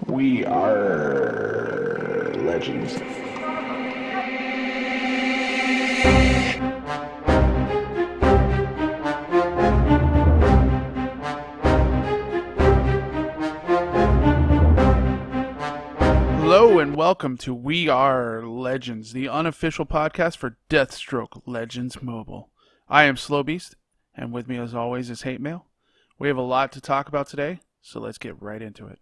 We are legends. Hello and welcome to We Are Legends, the unofficial podcast for Deathstroke Legends Mobile. I am Slowbeast, and with me as always is Hate Mail. We have a lot to talk about today, so let's get right into it.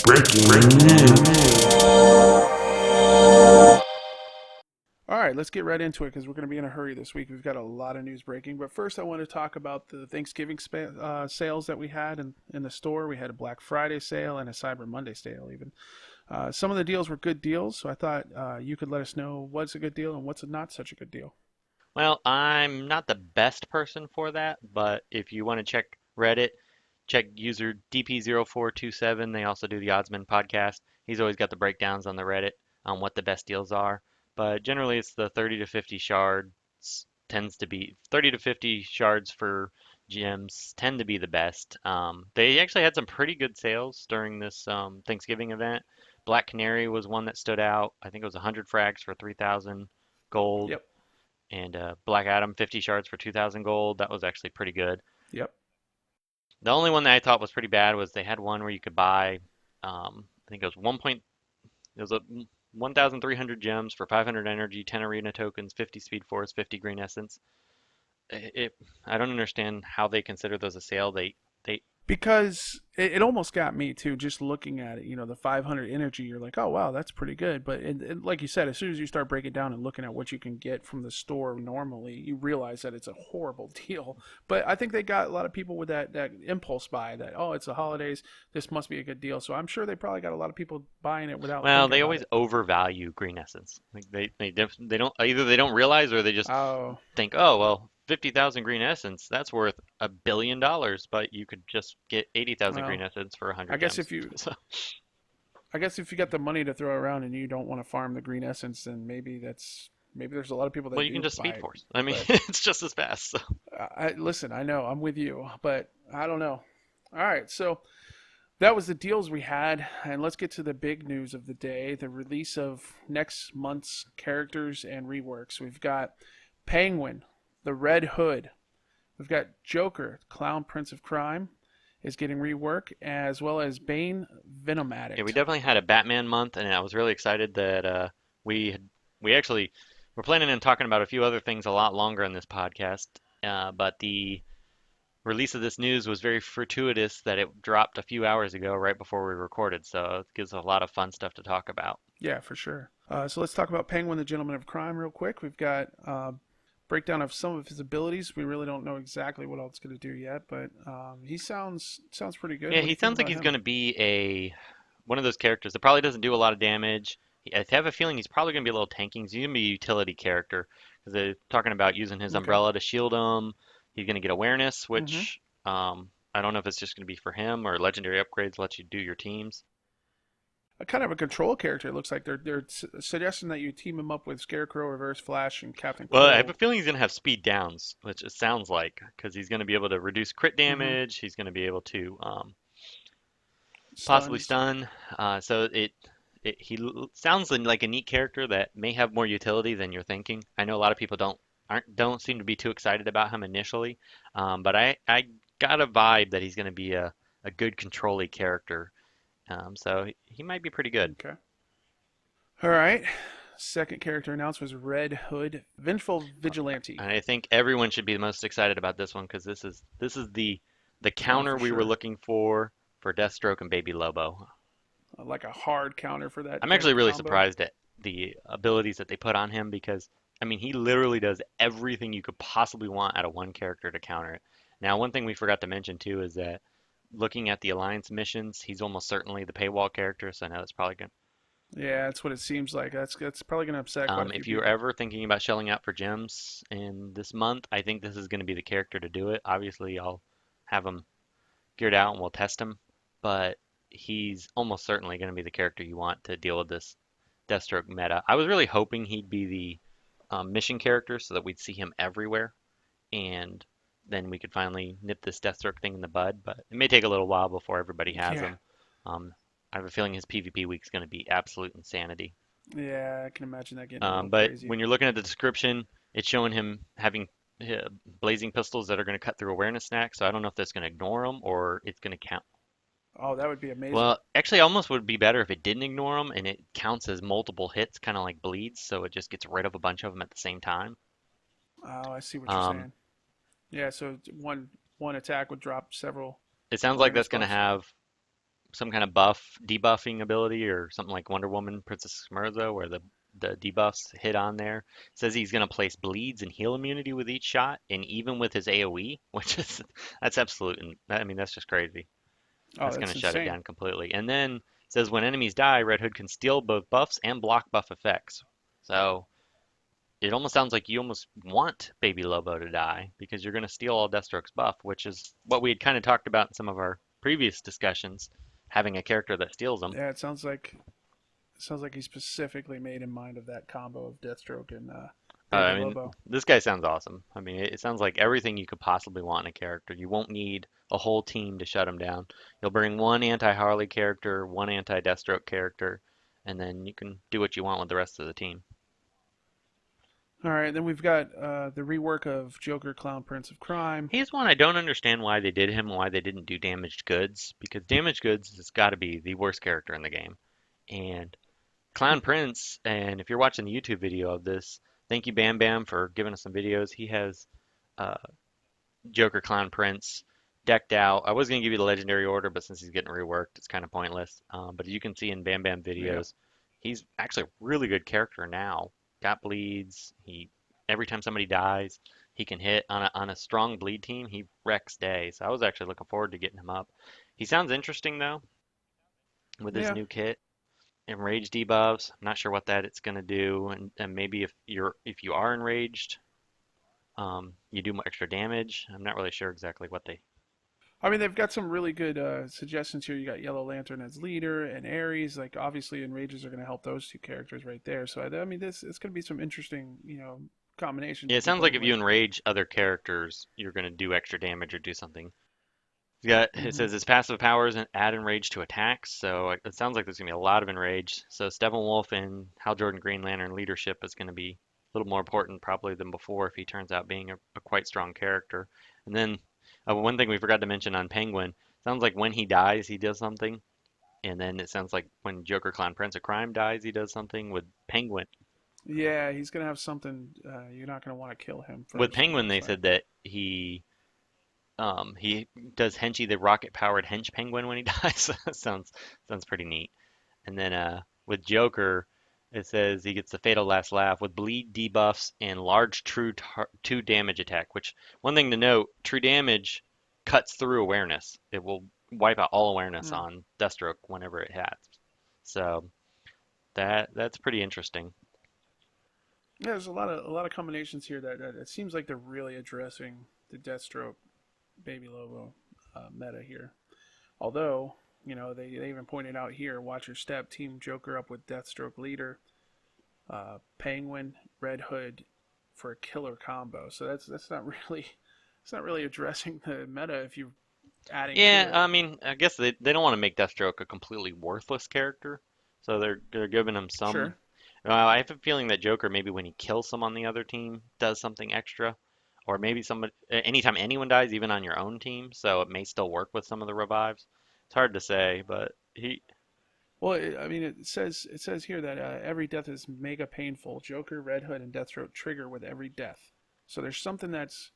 Breaking news. Alright, let's get right into it because we're going to be in a hurry this week. We've got a lot of news breaking, but first I want to talk about the Thanksgiving sales that we had in the store. We had a Black Friday sale and a Cyber Monday sale even. Some of the deals were good deals, so I thought you could let us know what's a good deal and what's not such a good deal. Well, I'm not the best person for that, but if you want to check Reddit, check user DP0427. They also do the Oddsman podcast. He's always got the breakdowns on the Reddit on what the best deals are. But generally, it's the 30 to 50 shards tends to be 30 to 50 shards for gems tend to be the best. They actually had some pretty good sales during this Thanksgiving event. Black Canary was one that stood out. I think it was 100 frags for 3,000 gold. Yep. And Black Adam 50 shards for 2,000 gold. That was actually pretty good. Yep. The only one that I thought was pretty bad was they had one where you could buy, I think it was it was a 1,300 gems for 500 energy, 10 arena tokens, 50 speed force, 50 green essence. I don't understand how they consider those a sale. They Because it almost got me too, just looking at it. You know, the 500 energy, you're like, oh wow, that's pretty good. But like you said, as soon as you start breaking down and looking at what you can get from the store normally, you realize that it's a horrible deal. But I think they got a lot of people with that impulse buy that, oh, it's the holidays, this must be a good deal. So I'm sure they probably got a lot of people buying it without well, thinking they about always it. overvalue green essence. Like they don't either they don't realize or they just Oh, think, oh, well, 50,000 green essence, that's worth $1 billion, but you could just get 80,000 green well, essence for I 100 guess gems. if you So, I guess if you got the money to throw around and you don't want to farm the green essence, then maybe there's a lot of people well, that you can do just buy speed it. force. I mean, But it's just as fast. So. listen, I know I'm with you, but I don't know. All right, so that was the deals we had, and let's get to the big news of the day: the release of next month's characters and reworks. We've got Penguin, the Red Hood. We've got Joker, Clown Prince of Crime, is getting rework, as well as Bane, Venom Yeah, we Addict. definitely had a Batman month, and I was really excited that we had, we actually we're planning on talking about a few other things a lot longer in this podcast. But the release of this news was very fortuitous that it dropped a few hours ago, right before we recorded. So it gives a lot of fun stuff to talk about. Yeah, for sure. So let's talk about Penguin, the Gentleman of Crime, real quick. We've got breakdown of some of his abilities. We really don't know exactly what all it's going to do yet, but he sounds pretty good. Yeah, What do he you think sounds like about he's him? going to be a one of those characters that probably doesn't do a lot of damage. I have a feeling he's probably going to be a little tanking. He's going to be a utility character because they're talking about using his Okay. umbrella to shield him. He's going to get awareness, Mm-hmm. which I don't know if it's just going to be for him or legendary upgrades let you do your teams. A kind of a control character. It looks like they're suggesting that you team him up with Scarecrow, Reverse Flash, and Captain Well, I have a Cold. feeling he's going to have speed downs, which it sounds like, because he's going to be able to reduce crit Mm-hmm. damage. He's going to be able to possibly Stuns. stun. So sounds like a neat character that may have more utility than you're thinking. I know a lot of people don't seem to be too excited about him initially, but I got a vibe that he's going to be a good control character. So he might be pretty good. Okay. All right. Second character announced was Red Hood, Vengeful Vigilante. I think everyone should be the most excited about this one because this is the Oh, counter for we were sure. looking for Deathstroke and Baby Lobo. Like a hard counter for that I'm actually really combo. surprised at the abilities that they put on him because, I mean, he literally does everything you could possibly want out of one character to counter it. Now, one thing we forgot to mention too is that looking at the Alliance missions, he's almost certainly the paywall character, so I know that's probably good. Yeah, that's what it seems like. That's probably going to upset quite a few If you're people. ever thinking about shelling out for gems in this month, I think this is going to be the character to do it. Obviously, I'll have him geared out and we'll test him, but he's almost certainly going to be the character you want to deal with this Deathstroke meta. I was really hoping he'd be the mission character so that we'd see him everywhere, and then we could finally nip this Deathstroke thing in the bud. But it may take a little while before everybody has Yeah. him. Um, I have a feeling his PvP week's going to be absolute insanity. Yeah, I can imagine that getting a little But crazy. when you're looking at the description, it's showing him having blazing pistols that are going to cut through awareness snack. So I don't know if that's going to ignore them or it's going to count. Oh, that would be amazing. Well, actually, almost would be better if it didn't ignore them and it counts as multiple hits, kind of like bleeds, so it just gets rid of a bunch of them at the same time. Oh, I see what you're Um, saying. Yeah, so one attack would drop several it sounds like awareness that's going to buffs. have some kind of buff, debuffing ability, or something like Wonder Woman, Princess Mirza, where the debuffs hit on there. It says he's going to place bleeds and heal immunity with each shot, and even with his AOE, which is that's absolute. And I mean, that's just crazy. Oh, That's going that's to shut it insane. down completely. And then it says when enemies die, Red Hood can steal both buffs and block buff effects. So it almost sounds like you almost want Baby Lobo to die because you're going to steal all Deathstroke's buff, which is what we had kind of talked about in some of our previous discussions, having a character that steals them. Yeah, it sounds like he specifically made in mind of that combo of Deathstroke and Baby I mean, Lobo. this guy sounds awesome. I mean, it sounds like everything you could possibly want in a character. You won't need a whole team to shut him down. You'll bring one anti-Harley character, one anti-Deathstroke character, and then you can do what you want with the rest of the team. All right, then we've got the rework of Joker, Clown Prince of Crime. He's one I don't understand why they did him and why they didn't do Damaged Goods, because Damaged Goods has got to be the worst character in the game. And Clown Prince, and if you're watching the YouTube video of this, thank you Bam Bam for giving us some videos. He has uh, Joker Clown Prince decked out. I was going to give you the legendary order, but since he's getting reworked, it's kind of pointless. But you can see in Bam Bam Yeah, videos, he's actually a really good character now. Got bleeds. He every time somebody dies, he can hit on a strong bleed team. He wrecks day. So I was actually looking forward to getting him up. He sounds interesting though with his yeah. new kit. Enraged debuffs. I'm not sure what that it's going to do, and maybe if you are enraged, you do more extra damage. I'm not really sure exactly what they. I mean, they've got some really good suggestions here. You got Yellow Lantern as leader and Ares. Like, obviously, Enrages are going to help those two characters right there. So, I mean, this it's going to be some interesting, combinations Yeah, you it can sounds put like him if you with. enrage other characters, you're going to do extra damage or do something. It Hmm. says its passive powers and add enrage to attacks, so it sounds like there's going to be a lot of enrage. So Steppenwolf in Hal Jordan Green Lantern leadership is going to be a little more important probably than before if he turns out being a quite strong character. And then one thing we forgot to mention on Penguin, sounds like when he dies, he does something. And then it sounds like when Joker Clown Prince of Crime dies, he does something with Penguin. Yeah, he's going to have something. You're not going to want to kill him With first. It Penguin, looks they like. said that he does Henchy the rocket powered hench penguin when he dies. Sounds pretty neat. And then with Joker, it says he gets the fatal last laugh with bleed debuffs and large two damage attack. Which one thing to note, true damage cuts through awareness. It will wipe out all awareness Hmm. on Deathstroke whenever it hits. So that's pretty interesting. Yeah, there's a lot of combinations here that it seems like they're really addressing the Deathstroke Baby Lobo meta here. Although, they even pointed out here, watch your step, team Joker up with Deathstroke leader, Penguin, Red Hood for a killer combo. So that's not really it's not really addressing the meta if you're adding to Yeah, it. I mean, I guess they don't want to make Deathstroke a completely worthless character, so they're giving him some. Sure. I have a feeling that Joker maybe when he kills someone on the other team does something extra, or maybe somebody anytime anyone dies, even on your own team, so it may still work with some of the revives. It's hard to say, but he Well, I mean, it says here that every death is mega painful. Joker, Red Hood, and Deathstroke trigger with every death. So there's something that's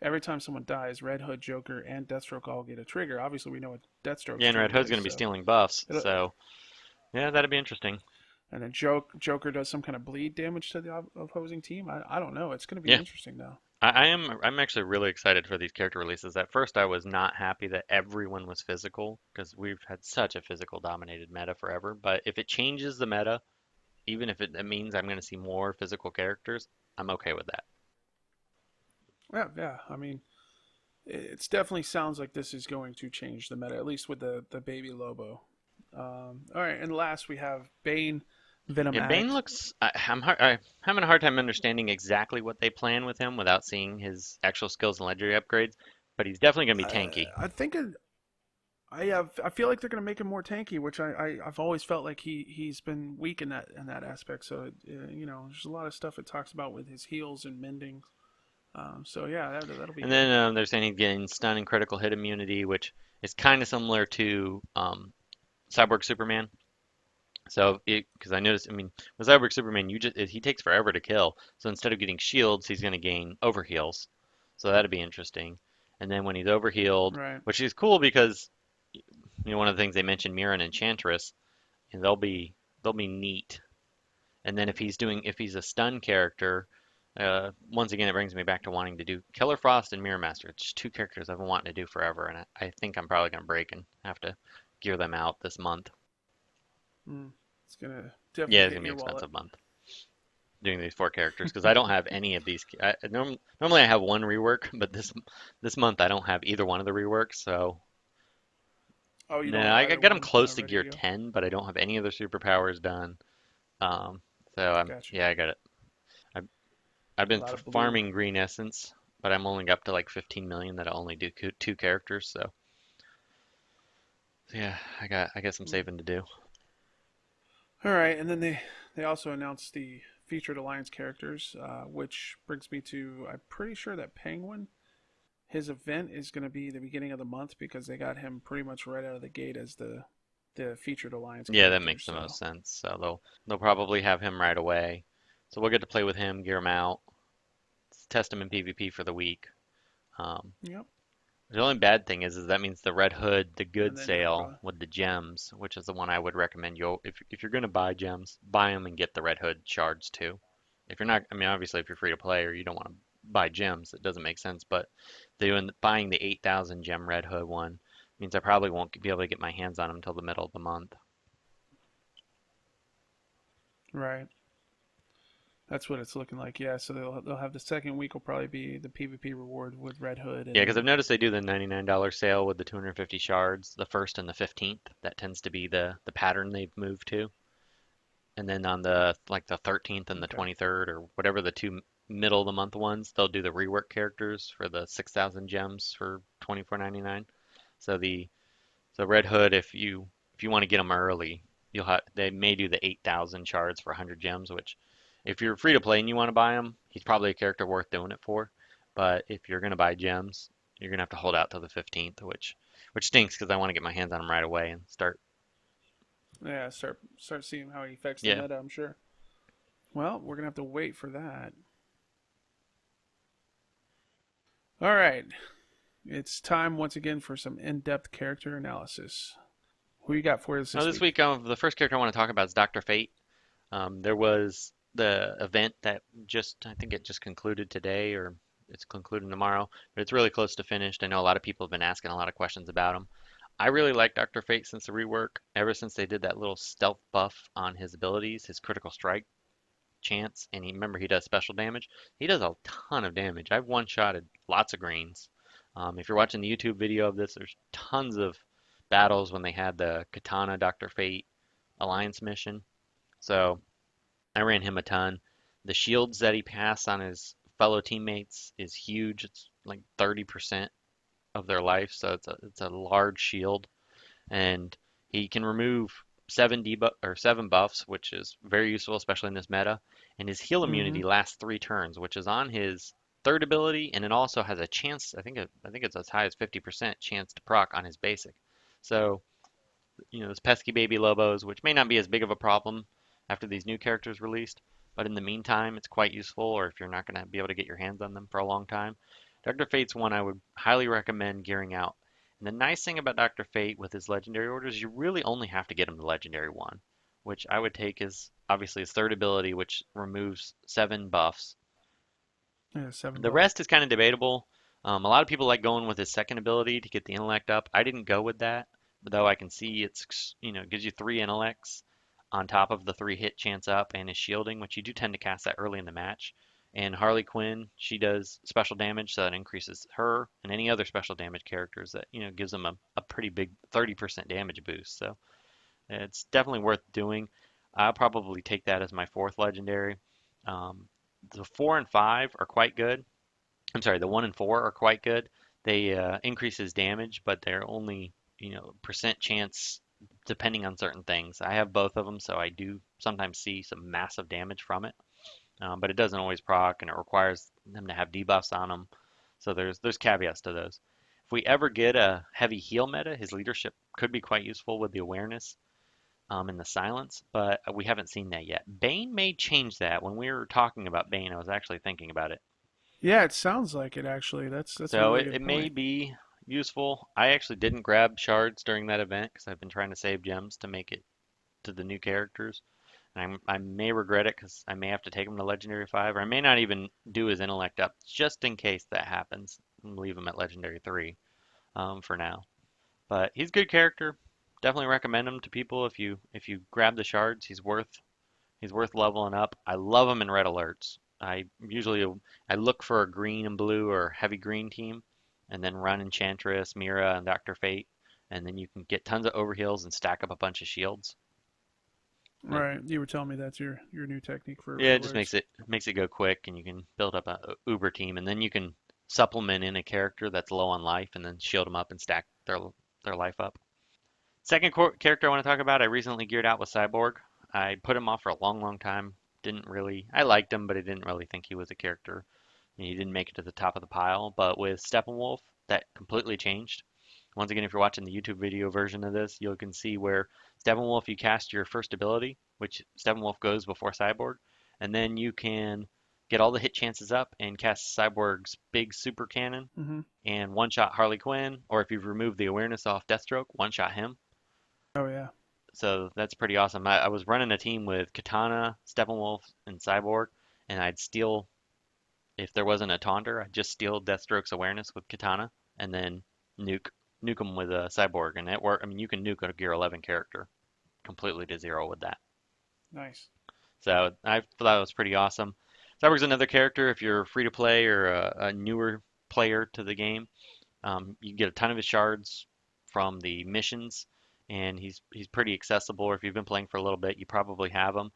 every time someone dies, Red Hood, Joker, and Deathstroke all get a trigger. Obviously, we know what Deathstroke's yeah, and Red trigger Hood's is, going to be so stealing buffs, it'll, so yeah, that'd be interesting. and then Joker does some kind of bleed damage to the opposing team. I don't know. It's going to be Yeah. interesting though. I'm actually really excited for these character releases. At first, I was not happy that everyone was physical because we've had such a physical dominated meta forever. But if it changes the meta, even if it means I'm going to see more physical characters, I'm okay with that. Yeah, yeah. I mean, it definitely sounds like this is going to change the meta, at least with the baby Lobo. All right, and last we have Bane, Venom Yeah, Bane Addict. looks. I'm having a hard time understanding exactly what they plan with him without seeing his actual skills and legendary upgrades. But he's definitely going to be I, tanky. I think I feel like they're gonna make him more tanky, which I've always felt like he's been weak in that aspect. So you know, there's a lot of stuff it talks about with his heals and mending. So yeah, that'll be And good. then they're saying he's getting stun and critical hit immunity, which is kind of similar to Cyborg Superman. So, because I noticed, I mean, with Cyborg Superman, he takes forever to kill. So instead of getting shields, he's going to gain overheals. So that'd be interesting. And then when he's overhealed, Right. which is cool because one of the things they mentioned, Mirror and Enchantress, and they'll be neat. And then if he's a stun character, once again it brings me back to wanting to do Killer Frost and Mirror Master. It's just two characters I've been wanting to do forever, and I think I'm probably gonna break and have to gear them out this month. Mm. It's gonna Yeah, definitely it's hit gonna be an your wallet. expensive month doing these four characters because I don't have any of these. Normally I have one rework, but this month I don't have either one of the reworks. So Oh, you don't nah, have I either got them one close to ready to gear go. 10, but I don't have any of their superpowers done. Um, so Gotcha. yeah, I got it. I I've A been lot of blue. farming green essence, but I'm only up to like 15 million that I only do two characters. So yeah, I got some Mm. saving to do. All right, and then they also announced the featured alliance characters, which brings me to I'm pretty sure that Penguin, his event is going to be the beginning of the month because they got him pretty much right out of the gate as the featured alliance Yeah, that character. makes the So most sense. So they'll probably have him right away. So we'll get to play with him, gear him out, test him in PvP for the week. Um, yep, the only bad thing is that means the Red Hood, the good and then you'll sale probably with the gems, which is the one I would recommend you if you're gonna buy gems, buy them and get the Red Hood shards too. If you're not, I mean, obviously if you're free to play or you don't want to buy gems, it doesn't make sense. But buying the 8,000 gem Red Hood one means I probably won't be able to get my hands on them until the middle of the month. right. That's what it's looking like. Yeah, so they'll have the second week will probably be the PvP reward with Red Hood, Yeah, and because I've then noticed they do the $99 sale with the 250 shards, the first and the 15th. That tends to be the pattern they've moved to. And then on the 13th and the okay, 23rd or whatever the two middle of the month ones, they'll do the rework characters for the 6,000 gems for 24.99. So the Red Hood, if you want to get them early, they may do the 8,000 shards for 100 gems, which if you're free to play and you want to buy him, he's probably a character worth doing it for. But if you're gonna buy gems, you're gonna have to hold out till the 15th, which stinks because I want to get my hands on him right away and start. yeah, start seeing how he affects the Yeah. meta. I'm sure. Well, we're gonna have to wait for that. All right, it's time once again for some in-depth character analysis. Who you got for us Now this this week? week, the first character I want to talk about is Dr. Fate. There was the event that I think it just concluded today or it's concluding tomorrow, but it's really close to finished. I know a lot of people have been asking a lot of questions about him. I really like Dr. Fate since the rework. Ever since they did that little stealth buff on his abilities, his critical strike chance, and remember he does special damage. He does a ton of damage. I've one-shotted lots of greens. If you're watching the YouTube video of this, there's tons of battles when they had the Katana Dr. Fate Alliance mission. So I ran him a ton. The shields that he passed on his fellow teammates is huge. It's like 30% of their life, so it's a large shield, and he can remove seven buffs, which is very useful, especially in this meta. And his heal Mm-hmm. immunity lasts 3 turns, which is on his third ability, and it also has a chance. I think it's as high as 50% chance to proc on his basic. So those pesky baby Lobos, which may not be as big of a problem after these new characters released, but in the meantime, it's quite useful, or if you're not going to be able to get your hands on them for a long time. Dr. Fate's one I would highly recommend gearing out. And the nice thing about Dr. Fate with his legendary orders, you really only have to get him the legendary one, which I would take as obviously his third ability, which removes 7 buffs. Yeah, seven The buffs. rest is kind of debatable. A lot of people like going with his second ability to get the intellect up. I didn't go with that, but though I can see gives you 3 intellects on top of the 3 hit chance up and his shielding, which you do tend to cast that early in the match. And Harley Quinn, she does special damage, so that increases her and any other special damage characters that gives them a pretty big 30% damage boost. So it's definitely worth doing. I'll probably take that as my fourth legendary. Um, the 4 and 5 are quite good. I'm sorry, the 1 and 4 are quite good. They increase his damage, but they're only percent chance depending on certain things. I have both of them, so I do sometimes see some massive damage from it. But it doesn't always proc, and it requires them to have debuffs on them. So there's caveats to those. If we ever get a heavy heal meta, his leadership could be quite useful with the awareness and the silence, but we haven't seen that yet. Bane may change that. When we were talking about Bane, I was actually thinking about it. Yeah, it sounds like it actually. That's a So really it, good it may point. be useful. I actually didn't grab shards during that event because I've been trying to save gems to make it to the new characters. And I may regret it because I may have to take him to Legendary 5, or I may not even do his intellect up just in case that happens and leave him at Legendary 3 for now. But he's a good character. Definitely recommend him to people if you grab the shards. He's worth leveling up. I love him in red alerts. I look for a green and blue or heavy green team, and then run Enchantress, Mira, and Doctor Fate, and then you can get tons of overheals and stack up a bunch of shields. And Right. You were telling me that's your new technique for yeah, red it just alerts. makes it go quick, and you can build up a uber team, and then you can supplement in a character that's low on life, and then shield them up and stack their life up. Second character I want to talk about, I recently geared out with Cyborg. I put him off for a long, long time. Didn't really, I liked him, but I didn't really think he was a character. He didn't make it to the top of the pile. But with Steppenwolf, that completely changed. Once again, if you're watching the YouTube video version of this, you can see where Steppenwolf, you cast your first ability, which Steppenwolf goes before Cyborg, and then you can get all the hit chances up and cast Cyborg's big super cannon Mm-hmm. and one shot Harley Quinn, or if you've removed the awareness off Deathstroke, one shot him. Oh yeah. So that's pretty awesome. I was running a team with Katana, Steppenwolf, and Cyborg, and I'd steal, if there wasn't a Taunter, I'd just steal Deathstroke's awareness with Katana, and then nuke him with a Cyborg, and it worked. I mean, you can nuke a Gear 11 character completely to zero with that. Nice. So I thought that was pretty awesome. Cyborg's another character if you're free to play or a newer player to the game. You can get a ton of his shards from the missions, and he's pretty accessible. Or if you've been playing for a little bit, you probably have him.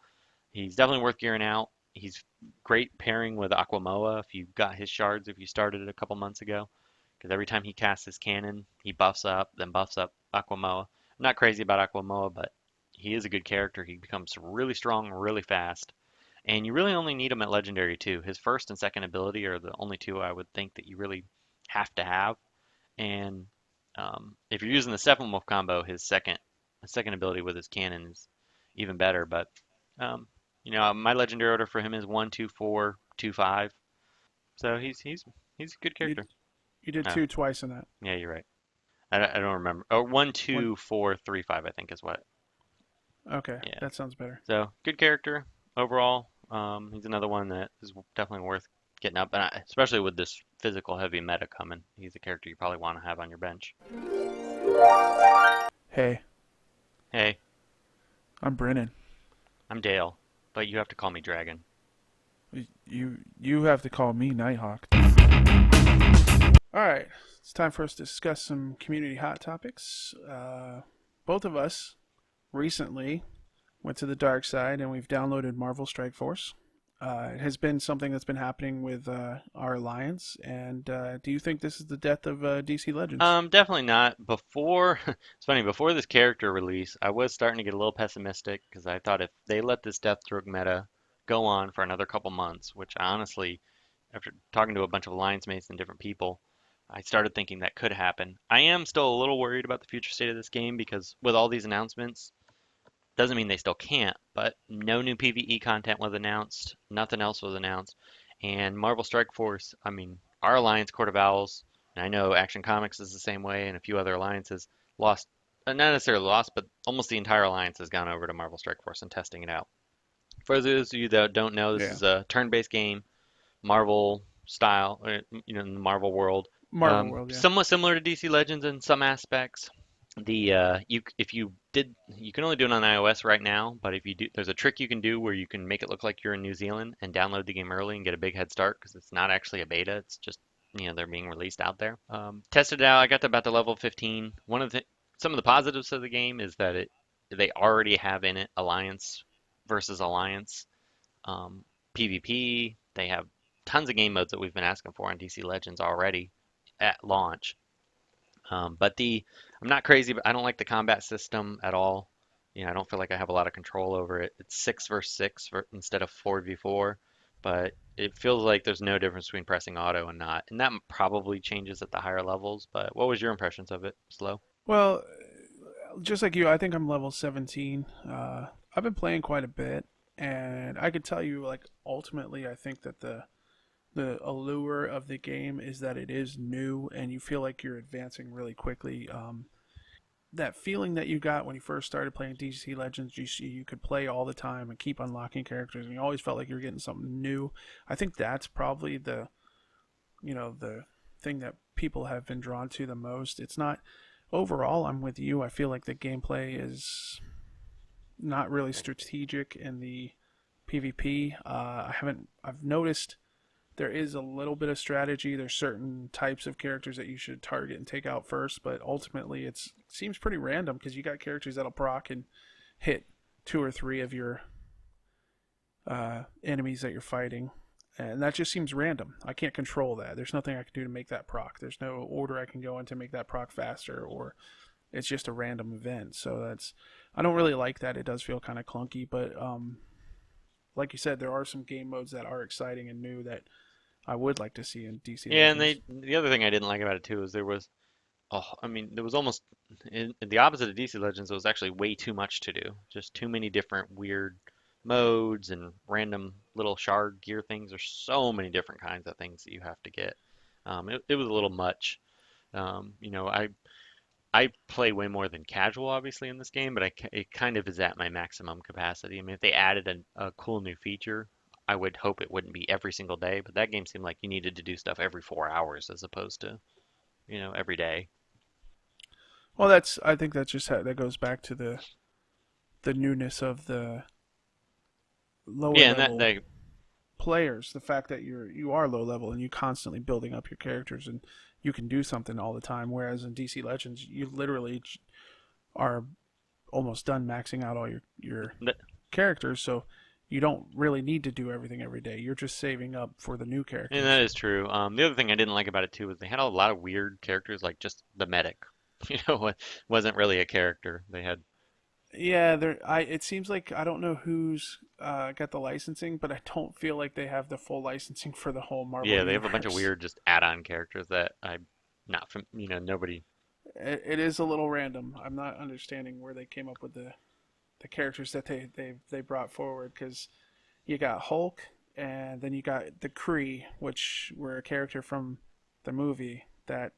He's definitely worth gearing out. He's great pairing with Aquamoa if you got his shards if you started it a couple months ago, because every time he casts his cannon, he buffs up, then buffs up Aquamoa. I'm not crazy about Aquamoa, but he is a good character. He becomes really strong really fast. And you really only need him at Legendary too. His first and second ability are the only two I would think that you really have to have. And if you're using the Steppenwolf combo, his second ability with his cannon is even better. But um, my legendary order for him is 1, 2, 4, 2, 5. So he's a good You character. you did Oh, two twice in that. yeah, you're right. I don't remember. Oh, one, One. two, four, three, five. I think is what. Okay, Yeah. that sounds better. So good character overall. He's another one that is definitely worth getting up, and especially with this physical heavy meta coming, he's a character you probably want to have on your bench. Hey, Hey, I'm Brennan. I'm Dale, but you have to call me Dragon. You have to call me Nighthawk. All right, it's time for us to discuss some community hot topics. Both of us recently went to the dark side and we've downloaded Marvel Strike Force. It has been something that's been happening with our alliance. And do you think this is the death of DC Legends? Definitely not. Before, it's funny, before this character release, I was starting to get a little pessimistic because I thought if they let this Deathstroke meta go on for another couple months, which I honestly, after talking to a bunch of alliance mates and different people, I started thinking that could happen. I am still a little worried about the future state of this game because with all these announcements, doesn't mean they still can't, but no new PvE content was announced, nothing else was announced, and Marvel Strike Force, I mean, our alliance, Court of Owls, and I know Action Comics is the same way, and a few other alliances lost, not necessarily lost, but almost the entire alliance has gone over to Marvel Strike Force and testing it out. For those of you that don't know, this Yeah, is a turn-based game, Marvel style, in the Marvel world. Marvel World. Yeah. Somewhat similar to DC Legends in some aspects. If you did, you can only do it on iOS right now, but if you do, there's a trick you can do where you can make it look like you're in New Zealand and download the game early and get a big head start because it's not actually a beta. It's just they're being released out there. Tested it out. I got to about the level 15. Some of the positives of the game is that they already have in it Alliance versus Alliance um, PvP. They have tons of game modes that we've been asking for on DC Legends already at launch. But I'm not crazy, but I don't like the combat system at all. I don't feel like I have a lot of control over it. It's 6 versus 6 instead of 4v4, but it feels like there's no difference between pressing auto and not. And that probably changes at the higher levels, but what was your impressions of it, Slow? Well, just like you, I think I'm level 17. I've been playing quite a bit, and I could tell you, like, ultimately, I think that the allure of the game is that it is new, and you feel like you're advancing really quickly. That feeling that you got when you first started playing DC Legends, you could play all the time and keep unlocking characters, and you always felt like you were getting something new. I think that's probably the thing that people have been drawn to the most. It's not overall. I'm with you. I feel like the gameplay is not really strategic in the PvP. I've noticed there is a little bit of strategy. There's certain types of characters that you should target and take out first, but ultimately it seems pretty random because you got characters that'll proc and hit two or three of your enemies that you're fighting, and that just seems random. I can't control that. There's nothing I can do to make that proc. There's no order I can go in to make that proc faster, or it's just a random event. So I don't really like that. It does feel kind of clunky, but like you said, there are some game modes that are exciting and new that I would like to see in DC Yeah, and Legends. the other thing I didn't like about it too is there was almost in the opposite of DC Legends. There was actually way too much to do. Just too many different weird modes and random little shard gear things. There's so many different kinds of things that you have to get. It was a little much. I play way more than casual, obviously, in this game, but it kind of is at my maximum capacity. I mean, if they added a cool new feature, I would hope it wouldn't be every single day, but that game seemed like you needed to do stuff every 4 hours as opposed to, every day. Well, I think that's just that goes back to the newness of the lower Yeah, and level players. The fact that you are low level and you constantly building up your characters and you can do something all the time. Whereas in DC Legends, you literally are almost done maxing out all your that, characters, so you don't really need to do everything every day. You're just saving up for the new and that characters. is true. The other thing I didn't like about it too was they had a lot of weird characters, like just the medic. Wasn't really a character. They had Yeah, there. It seems like I don't know who's got the licensing, but I don't feel like they have the full licensing for the whole Marvel Yeah, they have a bunch of universe. weird just add-on characters that I'm not from, nobody. It is a little random. I'm not understanding where they came up with the characters that they brought forward, because you got Hulk, and then you got the Kree, which were a character from the movie that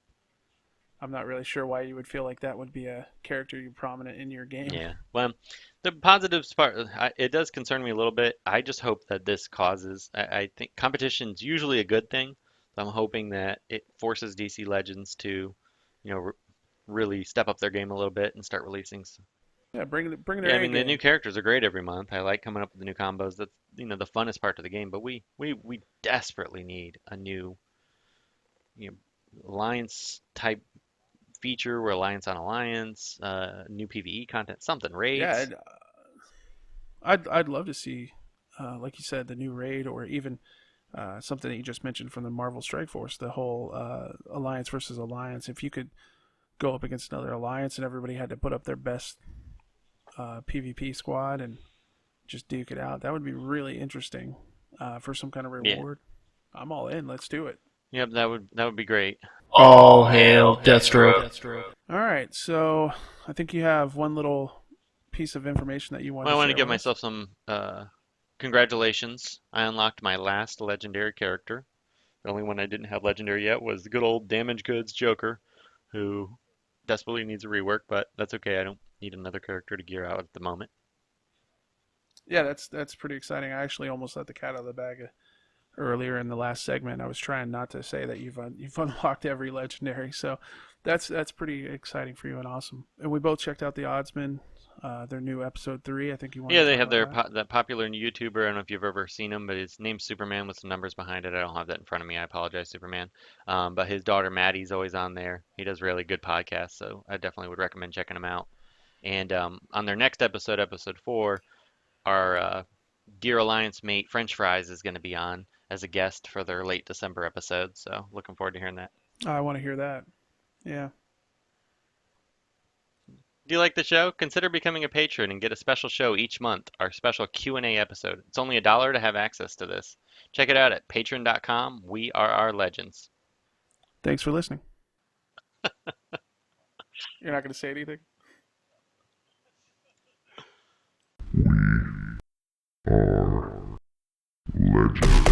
I'm not really sure why you would feel like that would be a character you prominent in your game. Yeah. Well, the positives part, it does concern me a little bit. I just hope that this causes, I think competition's usually a good thing. So I'm hoping that it forces DC Legends to, really step up their game a little bit and start releasing. Yeah, bring Yeah, their I A mean the new game. characters are great every month. I like coming up with the new combos. That's, the funnest part of the game. But we desperately need a new, you know, alliance type feature where alliance on alliance, new PvE content, something Yeah, raids. I'd love to see, like you said, the new raid, or even something that you just mentioned from the Marvel Strike Force, the whole alliance versus alliance. If you could go up against another alliance and everybody had to put up their best PvP squad and just duke it out, that would be really interesting for some kind of Yeah. reward. I'm all in. Let's do it. Yep, that would be great. All hail Deathstroke. All right, so I think you have one little piece of information that you wanted Well, I to want to share give with us. myself some congratulations. I unlocked my last legendary character. The only one I didn't have legendary yet was the good old Damage Goods Joker, who desperately needs a rework, but that's okay. I don't need another character to gear out at the moment. Yeah, that's pretty exciting. I actually almost let the cat out of the bag earlier in the last segment. I was trying not to say that you've unlocked every legendary, so that's pretty exciting for you and awesome. And we both checked out the Oddsman, their new episode 3. I think you wanted Yeah, to they talk have about that. that popular YouTuber. I don't know if you've ever seen him, but his name's Superman with some numbers behind it. I don't have that in front of me. I apologize, Superman. But his daughter Maddie's always on there. He does really good podcasts, so I definitely would recommend checking him out. And on their next episode, episode 4, our Dear Alliance mate French Fries is going to be on as a guest for their late December episode. So looking forward to hearing that. I want to hear that. Yeah. Do you like the show? Consider becoming a patron and get a special show each month, our special Q&A episode. It's only $1 to have access to this. Check it out at patreon.com, WeRRRLegends. Thanks for listening. You're not going to say anything? We are legends.